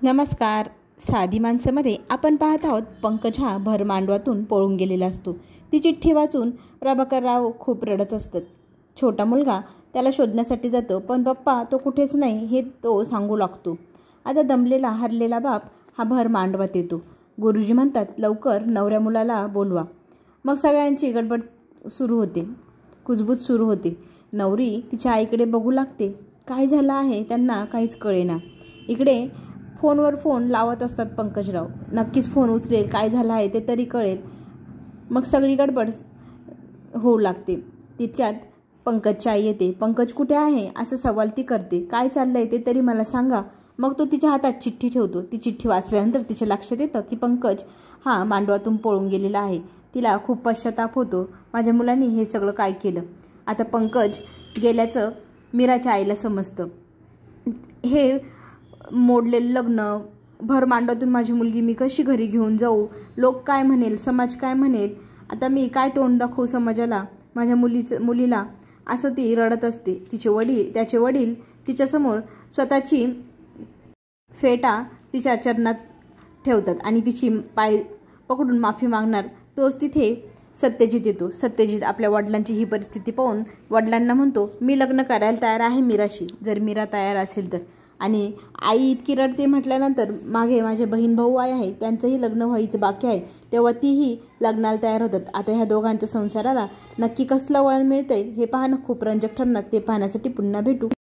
नमस्कार. साधी माणसामध्ये आपण पाहत आहोत पंकज हा भर मांडवातून पळून गेलेला असतो. ती चिठ्ठी वाचून प्रभाकरराव खूप रडत असतात. छोटा मुलगा त्याला शोधण्यासाठी जातो, पण पप्पा तो कुठेच नाही हे तो सांगू लागतो. आता दमलेला हरलेला बाप हा भर मांडवात येतो. गुरुजी म्हणतात, लवकर नवऱ्या मुलाला बोलवा. मग सगळ्यांची गडबड सुरू होते, कुजबूज सुरू होते. नवरी तिच्या आईकडे बघू लागते. काय झालं आहे त्यांना काहीच कळेना. इकडे फोनवर फोन लावत असतात पंकजराव. नक्कीच फोन उचलेल, काय झालं आहे ते तरी कळेल. मग सगळी गडबड होऊ लागते. तितक्यात पंकजची आई येते. पंकज कुठे आहे असं सवाल ती करते. काय चाललंय ते तरी मला सांगा. मग तो तिच्या हातात चिठ्ठी ठेवतो. ती चिठ्ठी वाचल्यानंतर तिच्या लक्षात येतं की पंकज हा मांडवातून पळून गेलेला आहे. तिला खूप पश्चाताप होतो. माझ्या मुलांनी हे सगळं काय केलं. आता पंकज गेल्याचं मीराच्या आईला समजतं. हे मोडलेलं लग्न, भर मांडवातून माझी मुलगी मी कशी घरी घेऊन जाऊ, लोक काय म्हणेल, समाज काय म्हणेल, आता मी काय तोंड दाखवू समाजाला, माझ्या मुलीला, असं ती रडत असते. त्याचे वडील तिच्यासमोर स्वतःची फेटा तिच्या चरणात ठेवतात आणि तिची पाय पकडून माफी मागणार. तोच तिथे सत्यजित येतो. सत्यजित आपल्या वडिलांची ही परिस्थिती पाहून वडिलांना म्हणतो, मी लग्न करायला तयार आहे मीराशी, जर मीरा तयार असेल तर. आणि आई इतकी रडते म्हटल्यानंतर मागे माझे बहीण भाऊ आहे, त्यांचंही लग्न व्हायचं बाकी आहे, तेव्हा तीही लग्नाला तयार होतात. आता ह्या दोघांच्या संसाराला नक्की कसलं वळण मिळतंय हे पाहणं खूप रंजक ठरणार. ते पाहण्यासाठी पुन्हा भेटू.